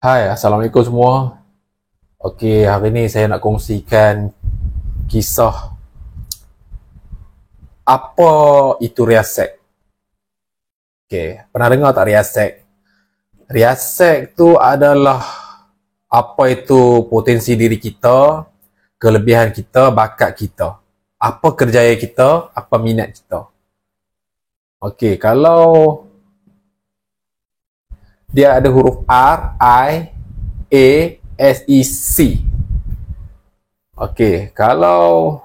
Hai, Assalamualaikum semua. Okey, hari ni saya nak kongsikan kisah apa itu riasek. Okey, pernah dengar tak riasek? Riasek tu adalah apa itu potensi diri kita, kelebihan kita, bakat kita. Apa kerjaya kita, apa minat kita. Okey, kalau dia ada huruf R, I, A, S, E, C. Okey, kalau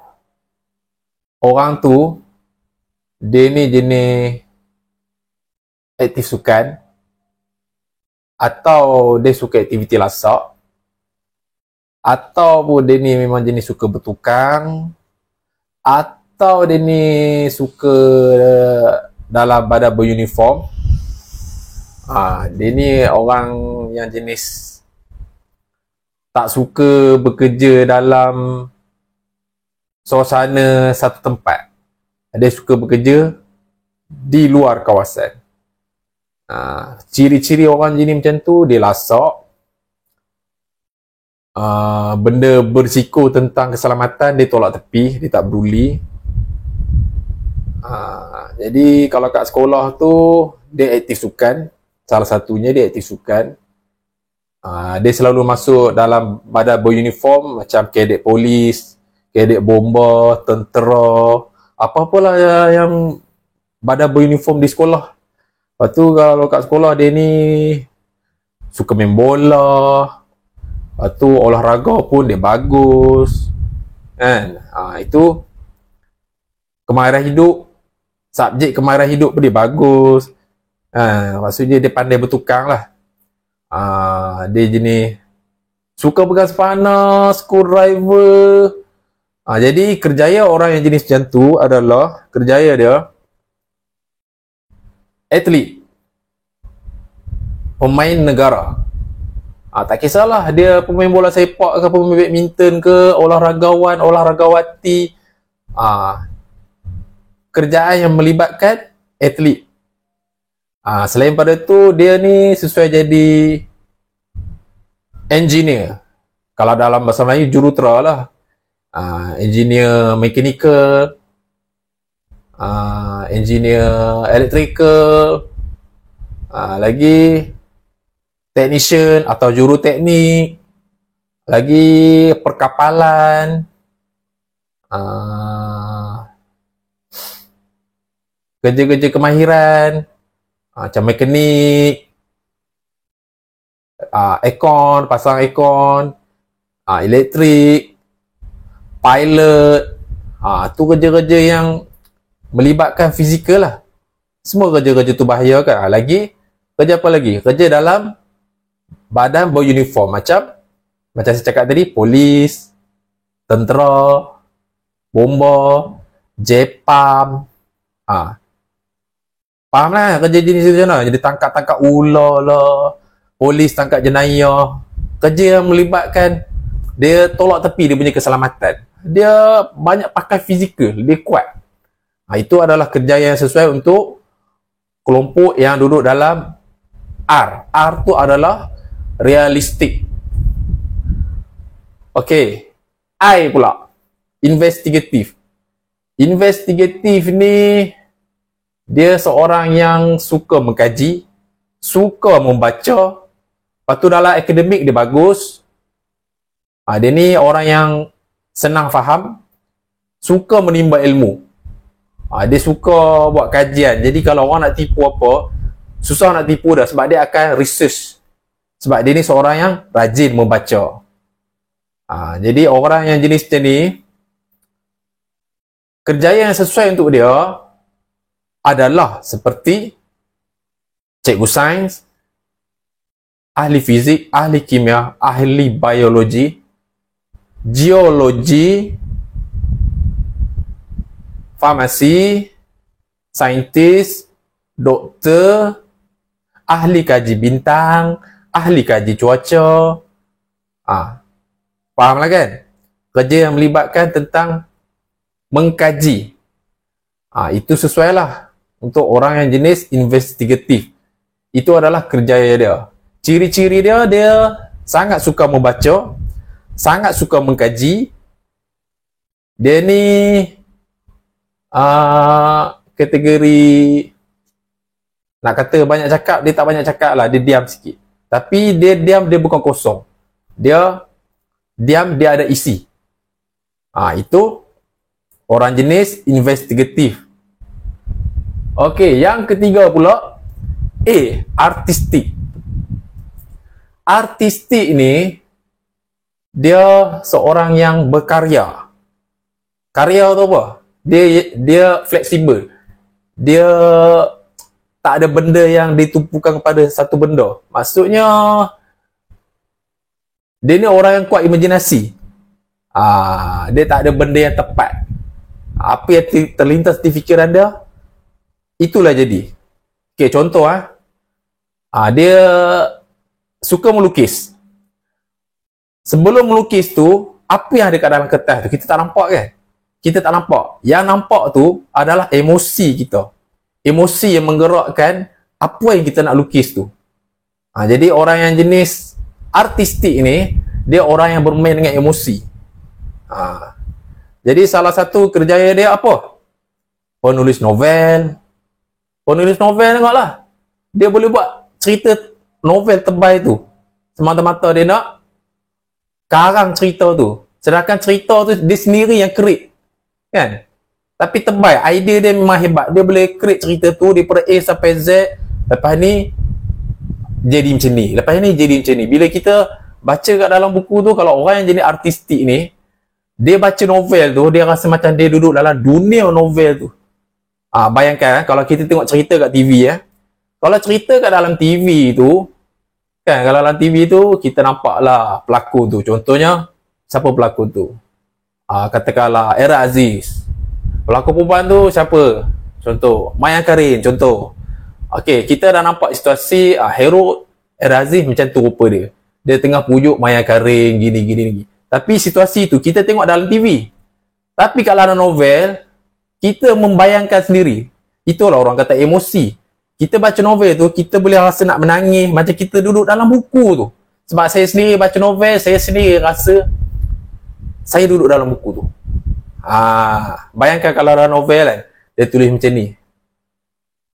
orang tu dia ni jenis aktif sukan atau dia suka aktiviti lasak atau pun dia ni memang jenis suka bertukang atau dia ni suka dalam badan beruniform. Dia ni orang yang jenis tak suka bekerja dalam suasana satu tempat. Dia suka bekerja di luar kawasan. Ciri-ciri orang jenis macam tu, dia lasak. Benda bersiko tentang keselamatan, dia tolak tepi, dia tak peduli. Jadi kalau kat sekolah tu, dia aktif sukan. Salah satunya dia aktif sukan. Dia selalu masuk dalam badan beruniform macam kadet polis, kadet bomba, tentera, apa-apalah yang badan beruniform di sekolah. Lepas tu kalau kat sekolah dia ni suka main bola. Lepas tu olahraga pun dia bagus. Kan? Itu kemahiran hidup. Subjek kemahiran hidup pun dia bagus. Maksudnya dia pandai bertukang lah. Dia jenis suka pegang spana, screwdriver. Jadi kerjaya orang yang jenis macam tu adalah kerjaya dia atlet, pemain negara. Tak kisahlah dia pemain bola sepak ke, pemain badminton ke, olahragawan, olahragawati. Kerjaan yang melibatkan atlet. Selain pada tu, dia ni sesuai jadi engineer. Kalau dalam bahasa Melayu, jurutera lah. Engineer mechanical, engineer electrical, lagi technician atau juruteknik, lagi perkapalan, kerja-kerja kemahiran, macam mekanik, aircon, pasang aircon, elektrik, pilot. Tu kerja-kerja yang melibatkan fizikal lah. Semua kerja-kerja tu bahaya kan. Lagi kerja apa lagi? Kerja dalam badan beruniform macam saya cakap tadi, polis, tentera, bomba, JPAM. Faham lah kerja jenis macam mana? Jadi tangkap ular lah, polis tangkap jenayah. Kerja yang melibatkan dia tolak tepi dia punya keselamatan. Dia banyak pakai fizikal, dia kuat. Itu adalah kerja yang sesuai untuk kelompok yang duduk dalam R. R tu adalah realistik. Okey. I pula, investigatif. Investigatif ni dia seorang yang suka mengkaji, suka membaca. Lepas tu dalam akademik dia bagus. Dia ni orang yang senang faham, suka menimba ilmu. Dia suka buat kajian. Jadi kalau orang nak tipu apa, susah nak tipu dah sebab dia akan research. Sebab dia ni seorang yang rajin membaca. Jadi orang yang jenis macam ni, kerjaya yang sesuai untuk dia adalah seperti cikgu sains, ahli fizik, ahli kimia, ahli biologi, geologi, farmasi, saintis, doktor, ahli kaji bintang, ahli kaji cuaca. Fahamlah kan? Kerja yang melibatkan tentang mengkaji. Itu sesuai lah untuk orang yang jenis investigatif. Itu adalah kerjaya dia. Ciri-ciri dia, dia sangat suka membaca, sangat suka mengkaji. Dia ni kategori, nak kata banyak cakap, dia tak banyak cakap lah, dia diam sikit. Tapi dia diam, dia bukan kosong. Dia diam, dia ada isi. Itu orang jenis investigatif. Okey, yang ketiga pula, artistik. Artistik ni, dia seorang yang berkarya. Karya tu apa? Dia fleksibel. Dia tak ada benda yang ditumpukan kepada satu benda. Maksudnya, dia ni orang yang kuat imajinasi. Dia tak ada benda yang tepat. Apa yang terlintas di fikiran dia, itulah jadi. Okay, contoh dia suka melukis. Sebelum melukis tu, apa yang ada kat dalam kertas tu, kita tak nampak kan? Kita tak nampak. Yang nampak tu adalah emosi kita. Emosi yang menggerakkan apa yang kita nak lukis tu. Jadi orang yang jenis artistik ni, dia orang yang bermain dengan emosi. Jadi salah satu kerjaya dia apa? Penulis novel. Penulis novel tengoklah. Dia boleh buat cerita novel tebal tu. Semata-mata dia nak karang cerita tu. Sedangkan cerita tu dia sendiri yang create. Kan? Tapi tebal. Idea dia memang hebat. Dia boleh create cerita tu daripada A sampai Z. Lepas ni jadi macam ni. Lepas ni jadi macam ni. Bila kita baca kat dalam buku tu, kalau orang yang jadi artistik ni, dia baca novel tu, dia rasa macam dia duduk dalam dunia novel tu. Bayangkan kalau kita tengok cerita kat TV Kalau cerita kat dalam TV tu, kan, kalau dalam TV tu kita nampaklah pelakon tu. Contohnya, siapa pelakon tu? Katakanlah Era Aziz. Pelakon perempuan tu siapa? Contoh, Maya Karin, contoh. Okey, kita dah nampak situasi hero Era Aziz macam tu rupa dia. Dia tengah pujuk Maya Karin, gini. Tapi situasi tu kita tengok dalam TV. Tapi kalau dalam novel, kita membayangkan sendiri. Itulah orang kata emosi. Kita baca novel tu, kita boleh rasa nak menangis macam kita duduk dalam buku tu. Sebab saya sendiri baca novel, saya sendiri rasa saya duduk dalam buku tu. Bayangkan kalau dalam novel kan, dia tulis macam ni.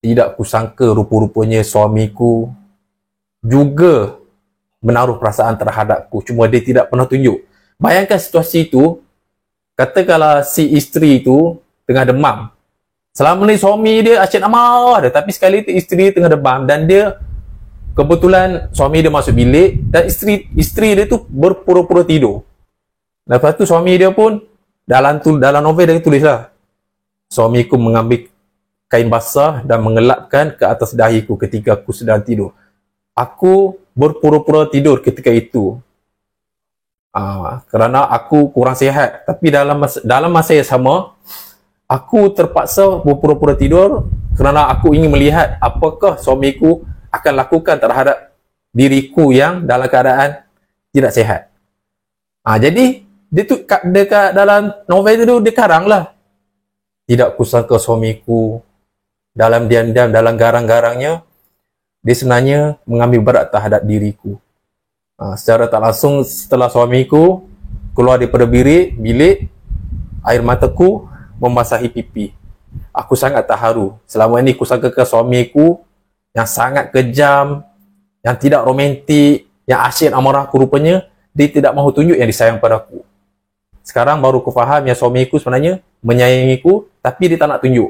Tidak kusangka rupa-rupanya suamiku juga menaruh perasaan terhadapku. Cuma dia tidak pernah tunjuk. Bayangkan situasi tu, katakanlah si isteri tu tengah demam. Selama ni suami dia asyik nak marah dia, tapi sekali tu isteri tengah demam dan dia kebetulan suami dia masuk bilik dan isteri dia tu berpura-pura tidur. Lepas tu suami dia pun dalam novel dia tulis lah, suamiku mengambil kain basah dan mengelapkan ke atas dahiku ketika aku sedang tidur. Aku berpura-pura tidur ketika itu. Kerana aku kurang sihat. Tapi dalam masa yang sama, aku terpaksa berpura-pura tidur kerana aku ingin melihat apakah suamiku akan lakukan terhadap diriku yang dalam keadaan tidak sihat. Jadi dia tu dekat dalam novel tu dia karang lah. Tidak kusangka suamiku dalam diam-diam, dalam garang-garangnya, dia sebenarnya mengambil berat terhadap diriku. Secara tak langsung setelah suamiku keluar daripada bilik, air mataku membasahi pipi. Aku sangat terharu. Selama ini kusangkakan suamiku yang sangat kejam, yang tidak romantik, yang asyik amarah aku, rupanya dia tidak mahu tunjuk yang disayang padaku. Sekarang baru aku faham yang suamiku sebenarnya menyayangiku, tapi dia tak nak tunjuk.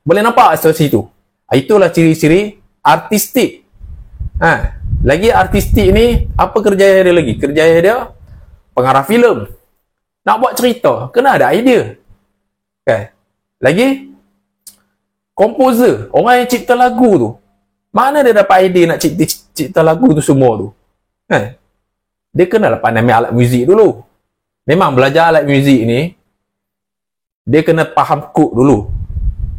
Boleh nampak situasi itu? Itulah ciri-ciri artistik. Lagi artistik ni, apa kerjaya dia lagi? Kerjaya dia pengarah filem. Nak buat cerita, kena ada idea. Kan? Lagi komposer, orang yang cipta lagu tu. Mana dia dapat idea nak cipta lagu tu semua tu? Dia kenalah pandai main alat muzik dulu. Memang belajar alat muzik ni, dia kena faham kod dulu.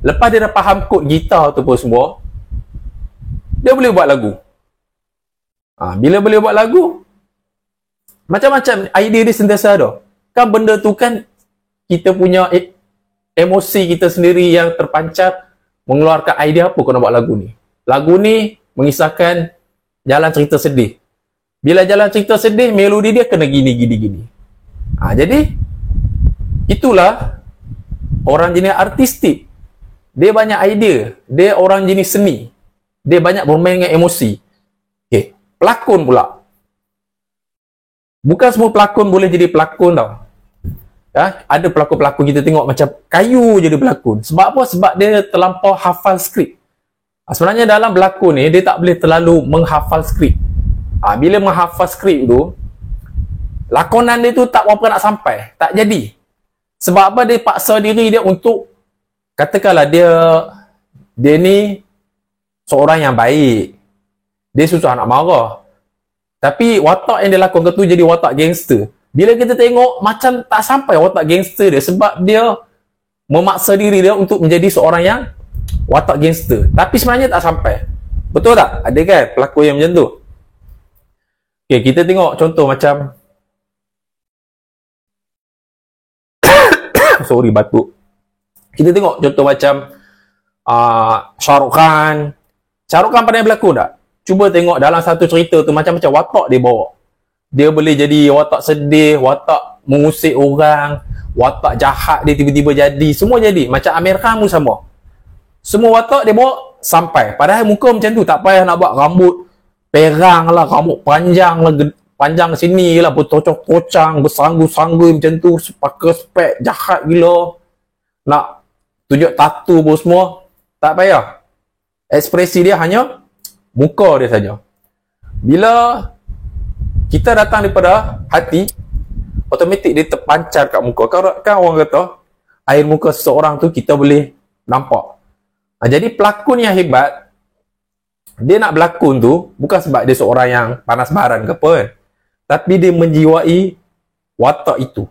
Lepas dia dah faham kod gitar tu pun semua, dia boleh buat lagu. Bila boleh buat lagu, macam-macam idea dia sentiasa ada. Kan benda tu kan kita punya emosi kita sendiri yang terpancar mengeluarkan idea apa kau nak buat lagu ni. Lagu ni mengisahkan jalan cerita sedih. Bila jalan cerita sedih, melodi dia kena gini. Jadi itulah orang jenis artistik. Dia banyak idea. Dia orang jenis seni. Dia banyak bermain dengan emosi. Okay. Pelakon pula. Bukan semua pelakon boleh jadi pelakon tau. Ada pelakon-pelakon kita tengok macam kayu jadi pelakon. Sebab apa? Sebab dia terlampau hafal skrip. Sebenarnya dalam berlakon ni, dia tak boleh terlalu menghafal skrip. Bila menghafal skrip tu, lakonan dia tu tak berapa nak sampai. Tak jadi. Sebab apa? Dia paksa diri dia untuk, katakanlah dia ni seorang yang baik. Dia susah nak marah. Tapi watak yang dia lakonkan tu jadi watak gangster. Bila kita tengok, macam tak sampai watak gangster dia. Sebab dia memaksa diri dia untuk menjadi seorang yang watak gangster. Tapi sebenarnya tak sampai. Betul tak? Ada kan pelakon yang macam tu? Okay, kita tengok contoh macam sorry, batuk. Kita tengok contoh macam Shah Rukh Khan. Shah Rukh Khan pandai berlakon tak? Cuba tengok dalam satu cerita tu macam-macam watak dia bawa. Dia boleh jadi watak sedih, watak mengusik orang, watak jahat dia tiba-tiba jadi. Semua jadi. Macam Amir Khan pun sama. Semua watak dia bawa sampai. Padahal muka macam tu, tak payah nak buat rambut perang lah, rambut panjang lah, panjang sini lah, bertocok-tocang, bersanggu-sanggu macam tu, pakai spek, jahat gila. Nak tunjuk tattoo pun semua, tak payah. Ekspresi dia hanya muka dia saja. Bila kita datang daripada hati, automatik dia terpancar kat muka. Kan orang kata, air muka seseorang tu kita boleh nampak. Jadi pelakon yang hebat, dia nak berlakon tu bukan sebab dia seorang yang panas baran ke apa kan. Tapi dia menjiwai watak itu.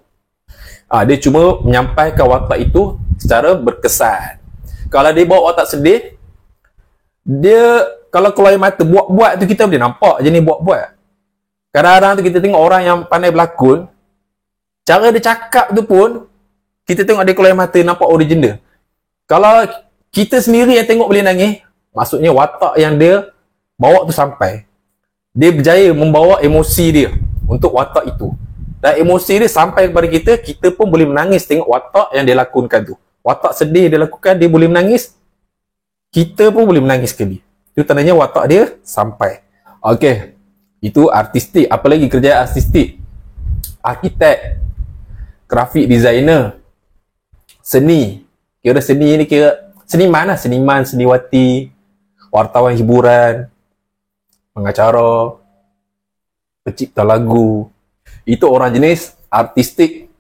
Dia cuma menyampaikan watak itu secara berkesan. Kalau dia bawa watak sedih, dia kalau keluar mata buat-buat tu kita boleh nampak jenis buat-buat. Kadang-kadang tu kita tengok orang yang pandai berlakon, cara dia cakap tu pun kita tengok dia keluar mata, nampak original. Kalau kita sendiri yang tengok boleh nangis, maksudnya watak yang dia bawa tu sampai. Dia berjaya membawa emosi dia untuk watak itu. Dan emosi dia sampai kepada kita, kita pun boleh menangis tengok watak yang dia lakonkan tu. Watak sedih dia lakukan, dia boleh menangis, kita pun boleh menangis sekali. Itu tandanya watak dia sampai. Okey, itu artistik. Apa lagi kerja artistik? Arkitek, grafik designer, seni. Kira seni ni kira seniman lah. Seniman, seniwati, wartawan hiburan, pengacara, pencipta lagu. Itu orang jenis artistik.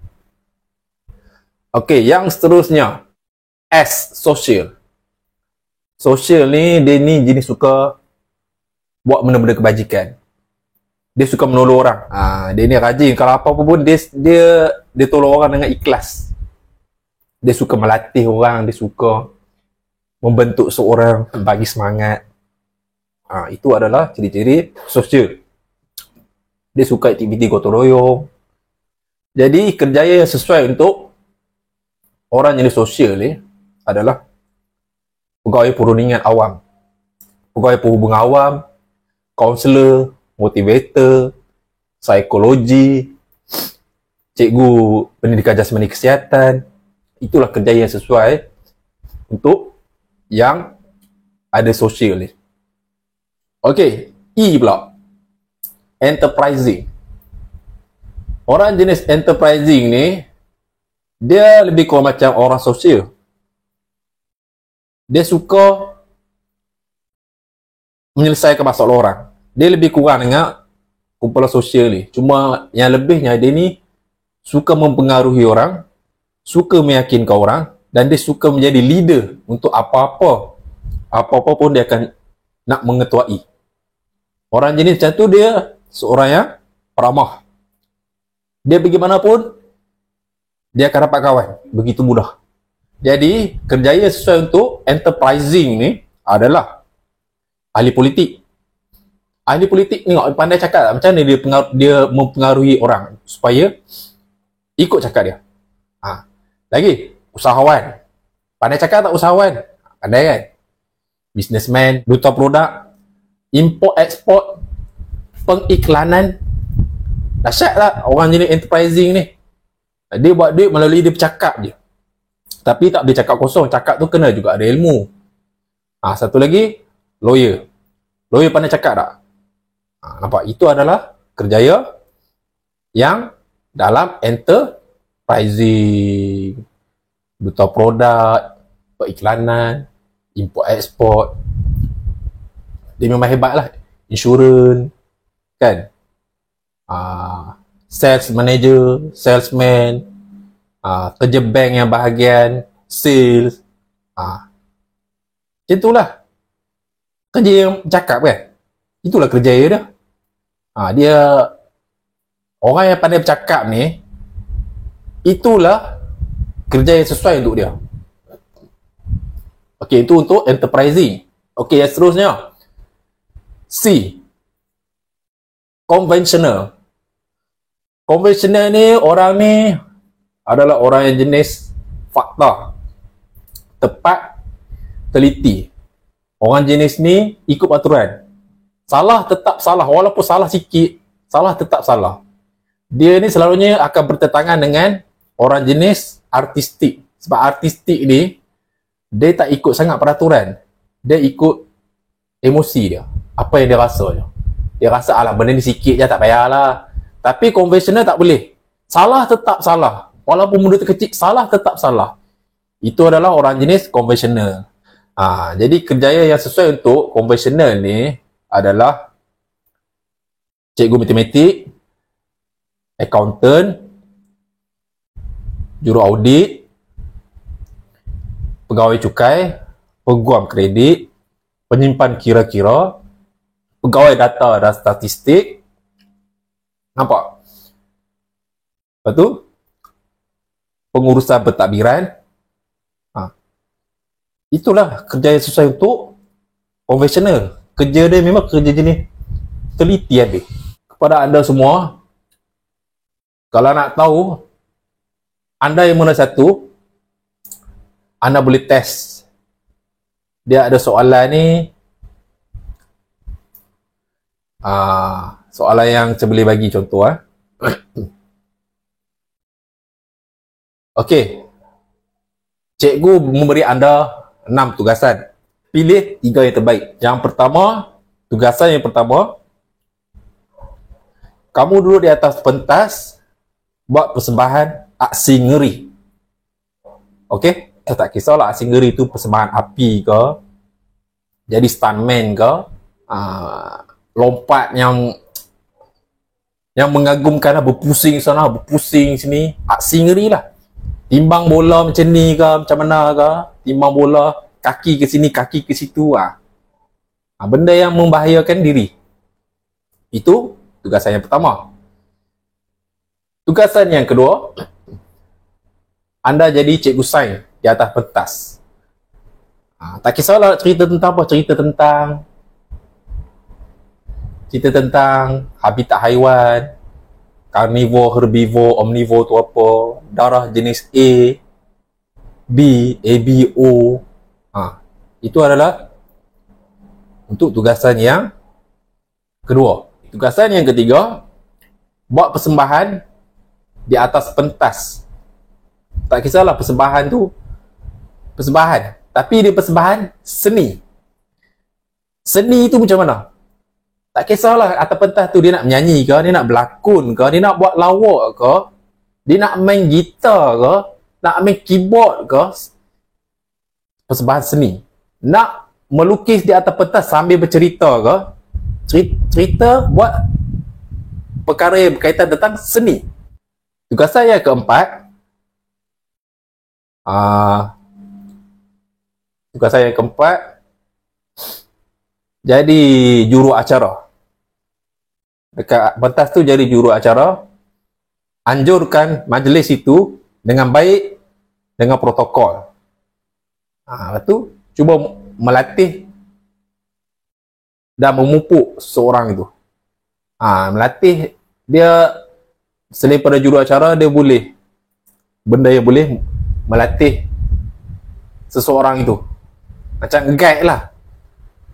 Okey, yang seterusnya, S, social. Social ni, dia ni jenis suka buat benda-benda kebajikan. Dia suka menolong orang. Dia ni rajin. Kalau apa-apa pun, dia tolong orang dengan ikhlas. Dia suka melatih orang, dia suka membentuk seorang, bagi semangat. Itu adalah ciri-ciri sosial. Dia suka aktiviti gotong royong. Jadi kerjaya yang sesuai untuk orang jenis sosial ni adalah pegawai perundingan awam, pegawai perhubungan awam, kaunselor, motivator, psikologi, cikgu pendidikan jasmani kesihatan. Itulah kerjaya yang sesuai untuk yang ada sosial ni. Okey, E pula. Enterprising. Orang jenis enterprising ni, dia lebih kurang macam orang sosial. Dia suka menyelesaikan masalah orang. Dia lebih kurang dengan kumpulan sosial ni. Cuma yang lebihnya, dia ni suka mempengaruhi orang, suka meyakinkan orang, dan dia suka menjadi leader untuk apa-apa pun dia akan nak mengetuai. Orang jenis macam tu dia seorang yang ramah. Dia bagaimanapun, dia akan dapat kawan. Begitu mudah. Jadi, kerjaya sesuai untuk enterprising ni adalah ahli politik. Ahli politik ni pandai cakap macam mana dia mempengaruhi orang supaya ikut cakap dia. Lagi, usahawan. Pandai cakap tak usahawan? Pandai kan? Businessman, duta produk, import, export, pengiklanan. Dahsyat tak orang jenis enterprising ni. Dia buat duit melalui dia bercakap je. Tapi tak boleh cakap kosong. Cakap tu kena juga ada ilmu. Satu lagi, lawyer. Lawyer pandai cakap tak? Nampak? Itu adalah kerjaya yang dalam enterprising. Duta produk, periklanan, import export. Dia memang hebat lah. Insurans, kan? Sales manager, salesman, kerja bank yang bahagian, sales. Macam itulah. Kerja yang cakap kan? Itulah kerjaya dia. Dia, orang yang pandai bercakap ni, itulah kerja yang sesuai untuk dia. Okey, itu untuk enterprising. Okey, yang seterusnya. C. Conventional. Conventional ni, orang ni adalah orang yang jenis fakta, tepat, teliti. Orang jenis ni ikut aturan. Salah tetap salah, walaupun salah sikit, salah tetap salah. Dia ni selalunya akan bertentangan dengan orang jenis artistik. Sebab artistik ni, dia tak ikut sangat peraturan. Dia ikut emosi dia. Apa yang dia rasa je. Dia rasa, alah benda ni sikit je, tak payahlah. Tapi konvensional tak boleh. Salah tetap salah. Walaupun benda tu kecil, salah tetap salah. Itu adalah orang jenis konvensional. Jadi kerjaya yang sesuai untuk konvensional ni adalah cikgu matematik, accountant, juru audit, pegawai cukai, peguam kredit, penyimpan kira-kira, pegawai data dan statistik. Nampak? Lepas tu, pengurusan pentadbiran. Itulah kerja yang sesuai untuk konvensional. Kerja dia memang kerja jenis teliti habis. Kepada anda semua, kalau nak tahu anda yang mana satu, anda boleh test. Dia ada soalan ni, soalan yang saya boleh bagi contoh. Okey, cikgu memberi anda 6 tugasan. Pilih 3 yang terbaik. Yang pertama, tugasan yang pertama, kamu duduk di atas pentas, buat persembahan aksi ngeri. Okey? Tak kisahlah aksi ngeri tu persembahan api ke, jadi stuntman ke, lompat yang mengagumkan lah, berpusing sana, berpusing sini, aksi ngeri lah. Timbang bola macam ni ke, macam mana ke, timbang bola kaki ke sini, kaki ke situ. Benda yang membahayakan diri. Itu tugasan yang pertama. Tugasan yang kedua, anda jadi cikgu sains di atas pentas. Tak kisahlah cerita tentang apa, cerita tentang habitat haiwan, karnivor, herbivor, omnivor tu apa, darah jenis A, B, ABO. Itu adalah untuk tugasan yang kedua. Tugasan yang ketiga, buat persembahan di atas pentas. Tak kisahlah persembahan tu persembahan, tapi dia persembahan seni. Seni tu macam mana? Tak kisahlah atas pentas tu dia nak menyanyi ke, dia nak berlakon ke, dia nak buat lawak ke, dia nak main gitar ke, nak main keyboard ke. Persembahan seni. Nak melukis di atas pentas sambil bercerita ke, cerita buat perkara yang berkaitan tentang seni. Tugasan yang keempat, jadi juru acara. Dekat pentas tu jadi juru acara, anjurkan majlis itu dengan baik, dengan protokol. Lepas tu cuba melatih dan memupuk seorang itu. Melatih dia, selain pada juru acara, dia boleh, benda yang boleh melatih seseorang itu. Macam guide lah.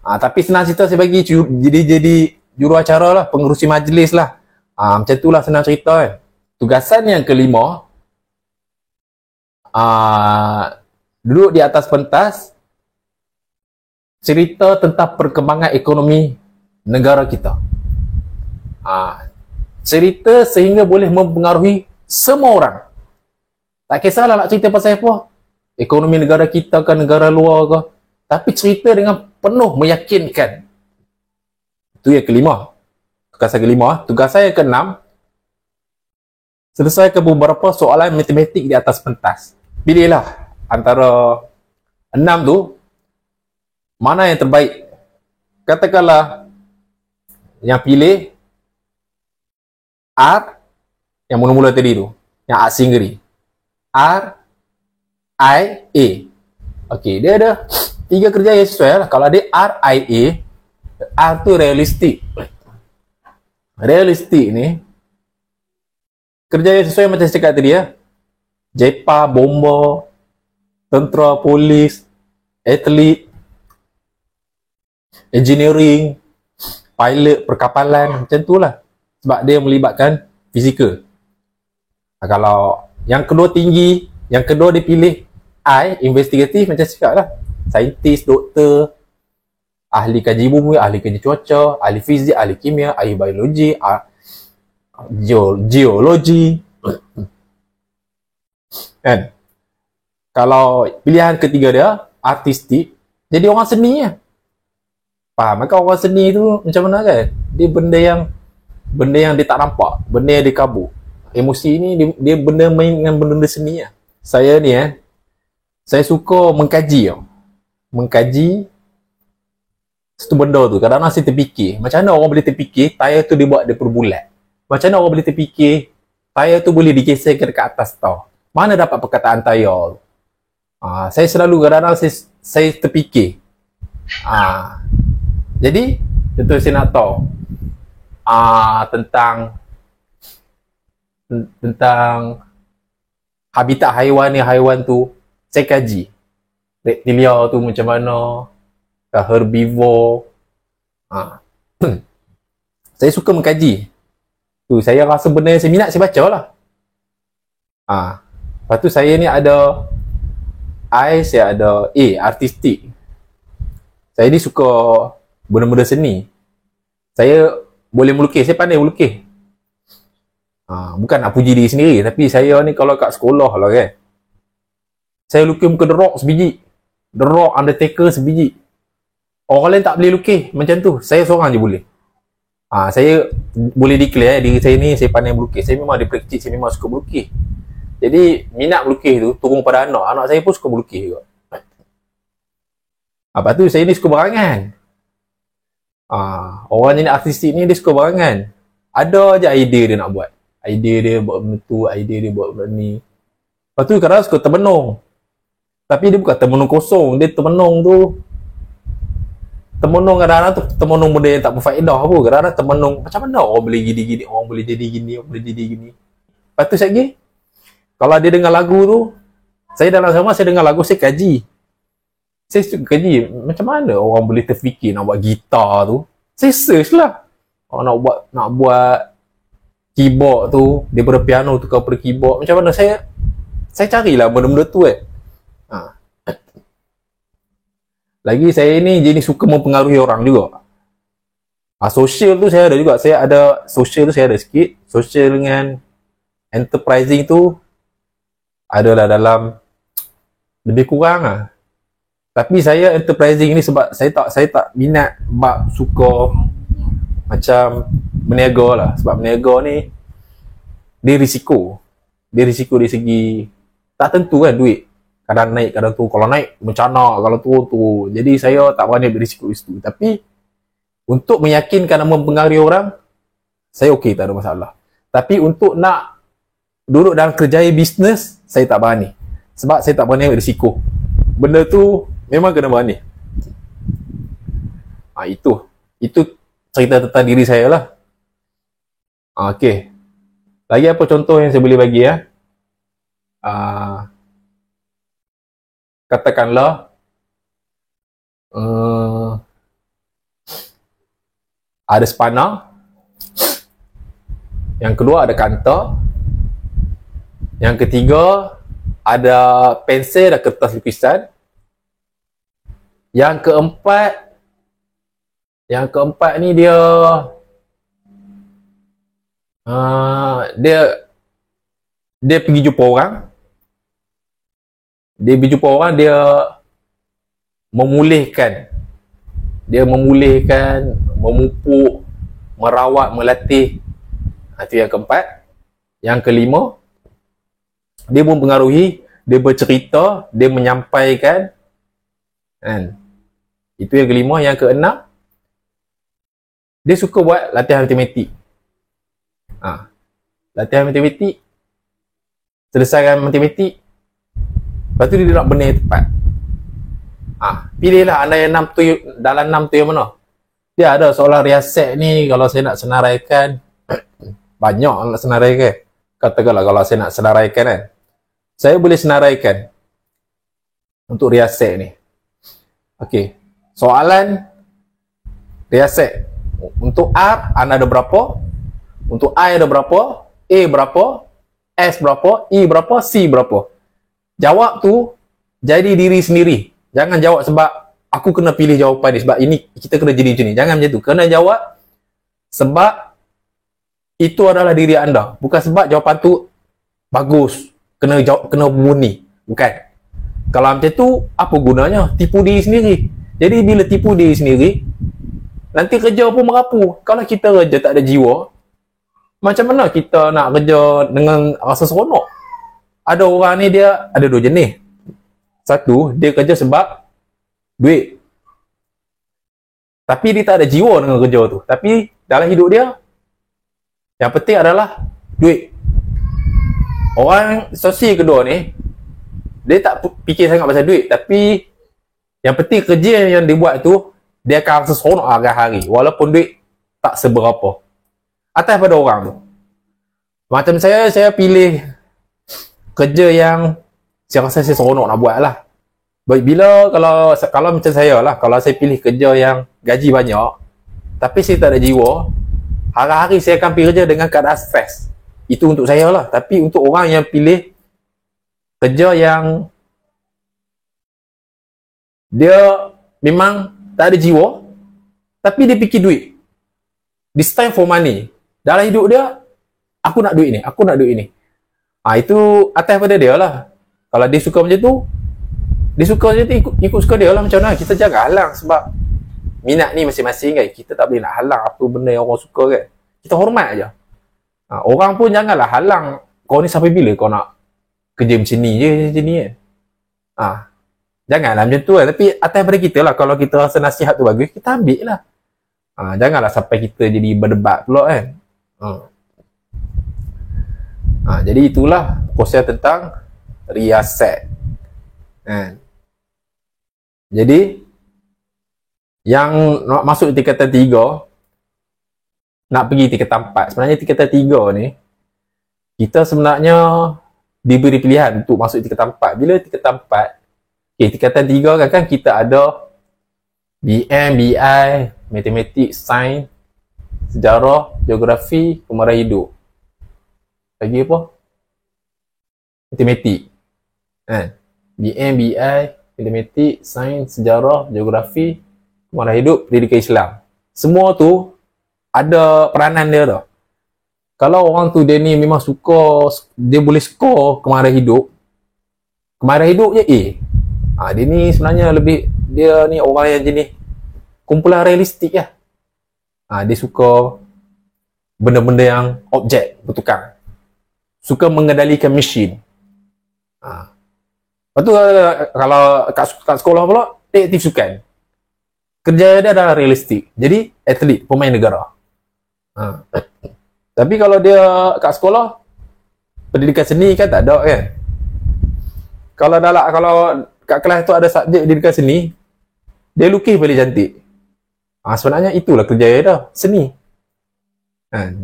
Tapi senang cerita saya bagi jadi juruacara lah, pengerusi majlis lah. Macam itulah senang cerita kan. Tugasan yang kelima, duduk di atas pentas, cerita tentang perkembangan ekonomi negara kita. Cerita sehingga boleh mempengaruhi semua orang. Tak kisahlah nak cerita pasal apa, ekonomi negara kita ke negara luar ke, tapi cerita dengan penuh meyakinkan. Itu yang kelima. Tugasan kelima. Tugasan yang keenam, selesaikan beberapa soalan matematik di atas pentas. Pilihlah antara 6 tu, mana yang terbaik. Katakanlah yang pilih R, yang mula-mula tadi tu, yang R singgeri. R, I, A. Okey, dia ada 3 kerja yang sesuai lah. Kalau ada R, I, A, R tu realistik. Realistik ni, kerja yang sesuai macam saya cakap tadi ya. JEPA, bomba, tentera, polis, atlet, engineering, pilot, perkapalan, macam tu lah. Sebab dia melibatkan fizikal. Kalau yang kedua tinggi, yang kedua dia pilih I, investigatif, macam cakap lah. Saintis, doktor, ahli kaji bumi, ahli kaji cuaca, ahli fizik, ahli kimia, ahli biologi, geologi. Kan? Kalau pilihan ketiga dia artistik, jadi orang seni lah. Faham kan orang seni tu macam mana kan? Dia benda yang dia tak nampak, benda yang dia kabur. Emosi ni dia benda main dengan benda seni lah. Saya ni saya suka mengkaji tau. Mengkaji satu benda tu. Kadang-kadang saya terfikir, macam mana orang boleh terfikir tayar tu dia buat dia perbulat? Macam mana orang boleh terfikir tayar tu boleh digeser ke dekat atas tau? Mana dapat perkataan tayar tu? Saya selalu kadang-kadang saya terfikir. Jadi, contoh saya nak tahu tentang habitat haiwan ni, haiwan tu saya kaji. Reptilia tu macam mana, herbivore. Saya suka mengkaji. Tu saya rasa benda yang saya minat, saya baca lah. Lepas tu saya ni ada saya ada artistik. Saya ni suka benda-benda seni. Saya boleh melukis, saya pandai melukis. Bukan nak puji diri sendiri, tapi saya ni kalau kat sekolah lah kan, saya lukis muka The Rock sebiji, The Rock, Undertaker sebiji. Orang lain tak boleh lukis macam tu, saya seorang je boleh. Saya boleh declare diri saya ni saya pandai melukis. Saya memang daripada kecil saya memang suka melukis. Jadi minat melukis tu turun pada anak. Anak saya pun suka melukis juga. Lepas tu saya ni suka berangan. Orang jenis artistik ni dia suka berangan. Ada je idea dia nak buat. Idea dia buat benda tu, idea dia buat benda ni. Lepas tu kadang suka termenung. Tapi dia bukan termenung kosong. Dia termenung tu, termenung kadang-kadang tu termenung benda yang tak berfaedah pun. Kadang-kadang termenung macam mana orang boleh gini-gini, orang boleh jadi gini, orang boleh jadi gini. Lepas tu saya pergi, kalau dia dengar lagu tu, saya dalam sama saya dengar lagu, saya kaji. Saya suka kaji macam mana orang boleh terfikir nak buat gitar tu. Saya search lah. Orang nak buat keyboard tu daripada piano tukar pada keyboard. Macam mana saya carilah benda-benda tu Lagi saya ni jenis suka mempengaruhi orang juga. Social tu saya ada juga. Social tu saya ada sikit. Social dengan enterprising tu adalah dalam lebih kurang lah. Tapi saya enterprising ni sebab saya tak minat bab suka macam berniaga lah. Sebab berniaga ni dia risiko. Dia risiko dari segi tak tentu kan duit. Kadang naik, kadang tu. Kalau naik bencana, kalau turun. Jadi saya tak berani berisiko itu. Tapi untuk meyakinkan dan mempengaruhi orang, saya okey, tak ada masalah. Tapi untuk nak duduk dalam kerjaya bisnes, saya tak berani. Sebab saya tak berani ambil risiko. Benda tu memang kena berani. Itu cerita tentang diri saya lah. Okey. Lagi apa contoh yang saya boleh bagi ya? Katakanlah ada spanner. Yang kedua ada kantor. Yang ketiga ada pensel dan kertas lukisan. Yang keempat ni dia dia pergi jumpa orang. Dia memulihkan, memupuk, merawat, melatih. Itu yang keempat. Yang kelima, dia mempengaruhi, dia bercerita, dia menyampaikan, kan? Itu yang kelima. Yang keenam, dia suka buat latihan matematik. Latihan matematik, selesaikan matematik, lepas tu dia nak benda yang tepat. Pilihlah anda yang dalam 6 tu yang mana. Dia ada soalan riaset ni, kalau saya nak senaraikan, banyak nak senaraikan. Katakanlah kalau saya nak senaraikan kan, saya boleh senaraikan untuk riaset ni. Okey, soalan riaset. Untuk R, anda ada berapa? Untuk I ada berapa? A berapa? S berapa? E berapa? C berapa? Jawab tu jadi diri sendiri. Jangan jawab sebab aku kena pilih jawapan ni, sebab ini kita kena jadi macam ni. Jangan macam tu. Kena jawab sebab itu adalah diri anda. Bukan sebab jawapan tu bagus, kena murni. Bukan. Kalau macam tu, apa gunanya? Tipu diri sendiri. Jadi bila tipu diri sendiri, nanti kerja pun merapu. Kalau kita kerja tak ada jiwa, macam mana kita nak kerja dengan rasa seronok? Ada orang ni dia ada dua jenis. Satu, dia kerja sebab duit. Tapi dia tak ada jiwa dengan kerja tu. Tapi dalam hidup dia, yang penting adalah duit. Orang sosial kedua ni, dia tak fikir sangat pasal duit. Tapi yang penting kerja yang dia buat tu, dia akan rasa seronok hari-hari. Walaupun duit tak seberapa. Atas pada orang tu. Macam saya pilih kerja yang saya rasa saya seronok nak buat lah. Baik, bila kalau macam saya lah, kalau saya pilih kerja yang gaji banyak, tapi saya tak ada jiwa, hari-hari saya akan pergi kerja dengan keadaan stres. Itu untuk saya lah. Tapi untuk orang yang pilih kerja yang dia memang tak ada jiwa, tapi dia fikir duit. This time for money. Dalam hidup dia, aku nak duit ni, aku nak duit ni. Itu atas pada dia lah. Kalau dia suka macam tu, dia suka macam tu, ikut suka dia lah. Macam mana, kita jangan halang sebab minat ni masing-masing kan. Kita tak boleh nak halang apa benda yang orang suka kan. Kita hormat aja. Orang pun janganlah halang. Kau ni sampai bila kau nak kerja macam ni je, macam ni kan. Janganlah macam tu kan. Tapi atas pada kita lah. Kalau kita rasa nasihat tu bagus, kita ambil lah. Janganlah sampai kita jadi berdebat pula kan. Jadi itulah proses tentang riaset. Jadi yang nak masuk tingkatan 3, nak pergi tingkatan 4. Sebenarnya tingkatan 3 ni, kita sebenarnya diberi pilihan untuk masuk tingkatan 4. Bila tingkatan 4, tingkatan 3 kan kita ada BM, BI, matematik, sains, sejarah, geografi, kemarahan hidup. Lagi apa? Matematik. BM, BI, matematik, sains, sejarah, geografi, kemarahan hidup, pendidikan Islam. Semua tu ada peranan dia dah. Kalau orang tu dia ni memang suka, dia boleh skor kemarahan hidup je A. Dia ni sebenarnya lebih, dia ni orang yang jenis kumpulan realistik lah. Dia suka benda-benda yang objek, bertukar. Suka mengendalikan mesin. Lepas tu kalau kat sekolah pula, dia aktif sukan. Kerja dia adalah realistik. Jadi, atlet, pemain negara. Tapi kalau dia kat sekolah, pendidikan seni kan tak ada kan. Kalau kat kelas tu ada subjek pendidikan seni, dia lukis paling cantik. Sebenarnya itulah kerja dia dah, seni.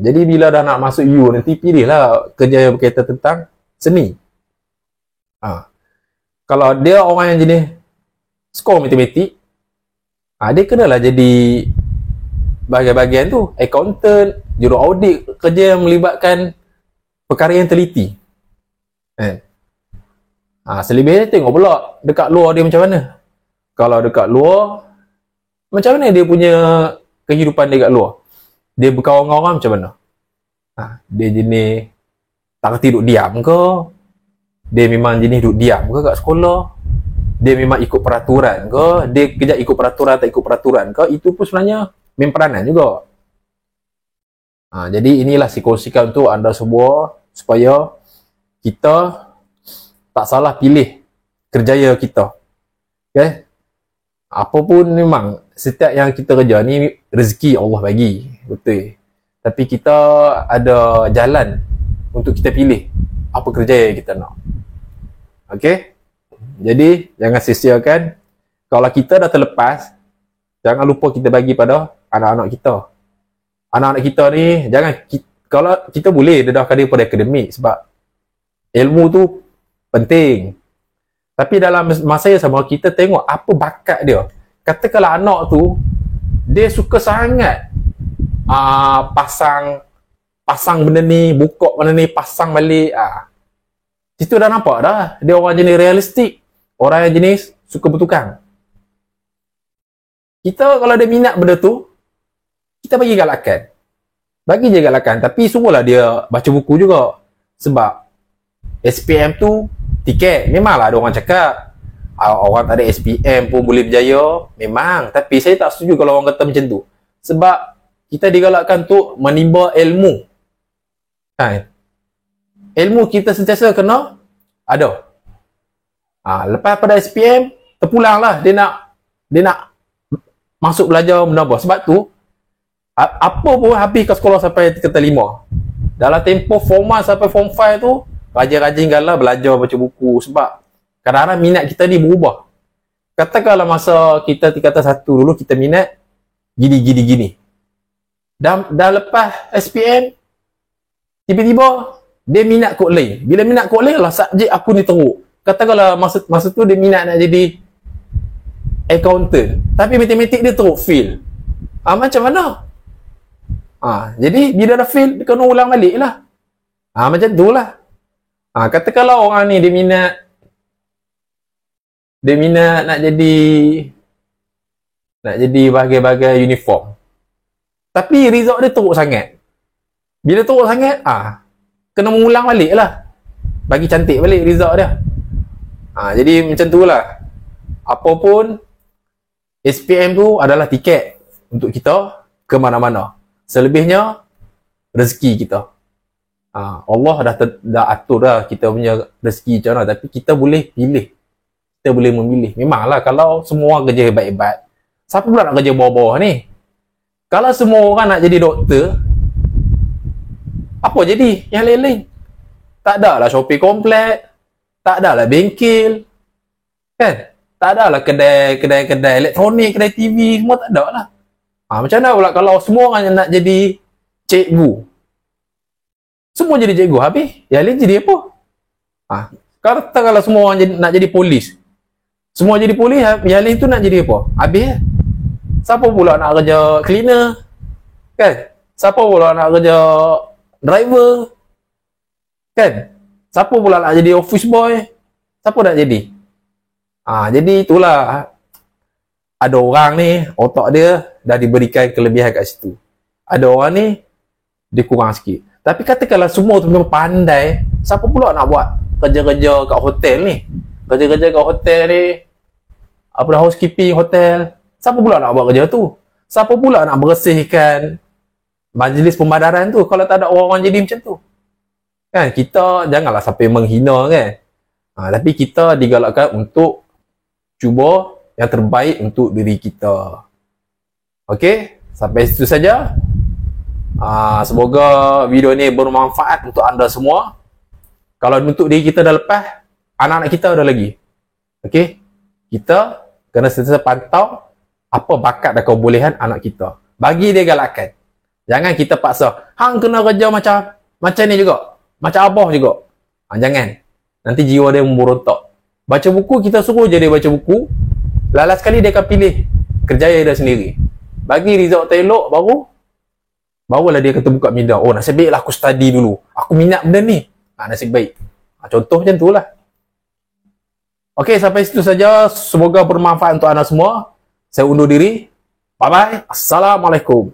Jadi bila dah nak masuk U nanti, pilihlah kerja yang berkaitan tentang seni. Kalau dia orang yang jenis skor matematik, dia kenalah jadi bahagian-bahagian tu, accountant, juru audit, kerja yang melibatkan perkara yang teliti. Selebihnya tengok pula dekat luar dia macam mana. Kalau dekat luar, macam mana dia punya kehidupan dia kat luar? Dia berkawan dengan orang macam mana? Dia jenis tak kerti duduk diam ke? Dia memang jenis duduk diam ke kat sekolah? Dia memang ikut peraturan ke? Dia kejap ikut peraturan, tak ikut peraturan ke? Itu pun sebenarnya main peranan juga. Jadi inilah kongsikan untuk anda semua supaya kita tak salah pilih kerjaya kita. Okay? Apa pun memang setiap yang kita kerja ni rezeki Allah bagi, betul. Tapi kita ada jalan untuk kita pilih apa kerja yang kita nak. Okay? Jadi jangan sia-siakan. Kalau kita dah terlepas, jangan lupa kita bagi pada anak-anak kita. Anak-anak kita ni kalau kita boleh dedahkan dia pada akademik sebab ilmu tu penting. Tapi dalam masa yang sama kita tengok apa bakat dia. Katakanlah anak tu dia suka sangat pasang benda ni, buka benda ni, pasang balik. Situ dah nampak dah dia orang jenis realistik, orang yang jenis suka bertukang. Kita kalau dia minat benda tu, kita bagi galakan. Bagi je galakan, tapi suruhlah dia baca buku juga. Sebab SPM tu tiket. Memanglah ada orang cakap orang tak ada SPM pun boleh berjaya. Memang. Tapi saya tak setuju kalau orang kata macam tu. Sebab kita digalakkan untuk menimba ilmu. Ilmu kita sentiasa kena ada. Lepas pada SPM, terpulanglah dia nak masuk belajar benda apa. Sebab tu apa pun habis ke sekolah sampai tingkatan 5. Dalam tempoh form 1 sampai form 5 tu rajin-rajin galah belajar baca buku. Sebab kadang-kadang minat kita ni berubah. Katakanlah masa kita tingkatan 1 dulu kita minat gini. Dah lepas SPM, tiba-tiba dia minat kod lain. Bila minat kod lain lah subjek aku ni teruk. Katakanlah masa tu dia minat nak jadi accountant, tapi matematik dia teruk, fail. Macam mana? Jadi bila dah fail, dia kena ulang balik lah. Macam tu lah. Katakanlah orang ni dia minat nak jadi bahagian-bahagian uniform, tapi result dia teruk sangat. Bila teruk sangat, kena mengulang balik lah, bagi cantik balik result dia. Jadi macam tu lah. Apa pun SPM tu adalah tiket untuk kita ke mana-mana. Selebihnya rezeki kita. Allah dah atur dah kita punya rezeki macam mana, tapi kita boleh pilih. Kita boleh memilih. Memanglah kalau semua kerja hebat-hebat, siapa pula nak kerja bawah-bawah ni? Kalau semua orang nak jadi doktor, apa jadi yang lain-lain? Tak ada lah shopping komplek, tak ada lah bengkel, kan? Tak ada lah kedai elektronik, kedai TV, semua tak ada lah. Macam mana pula kalau semua orang yang nak jadi cikgu? Semua jadi cikgu, habis yang lain jadi apa? Kalau semua orang nak jadi polis, semua jadi polis, yang lain tu nak jadi apa? Habis. Siapa pula nak kerja cleaner? Kan? Siapa pula nak kerja driver? Kan? Siapa pula nak jadi office boy? Siapa nak jadi? Jadi itulah. Ada orang ni, otak dia dah diberikan kelebihan kat situ. Ada orang ni, dia kurang sikit. Tapi katakanlah semua tu memang pandai, siapa pula nak buat kerja-kerja kat hotel ni? Kerja-kerja kat hotel ni, housekeeping hotel. Siapa pula nak buat kerja tu? Siapa pula nak bersihkan majlis pembadaran tu kalau tak ada orang-orang jadi macam tu? Kan, kita janganlah sampai menghina kan. Tapi kita digalakkan untuk cuba yang terbaik untuk diri kita. Okey, sampai situ saja. Semoga video ni bermanfaat untuk anda semua. Kalau untuk diri kita dah lepas, anak-anak kita ada lagi. Okey, kita kena sentiasa pantau apa bakat dan kebolehan anak kita. Bagi dia galakan. Jangan kita paksa, hang kena kerja macam ni juga, macam abah juga. Jangan. Nanti jiwa dia memberontak. Baca buku, kita suruh je dia baca buku. Last sekali dia akan pilih kerjaya dia sendiri. bagi result elok, barulah dia kata buka minda. Oh, nasib baiklah aku study dulu. Aku minat benda ni. Nasib baik. Contoh macam tu lah. Okey, sampai situ saja. Semoga bermanfaat untuk anda semua. Saya undur diri. Bye-bye. Assalamualaikum.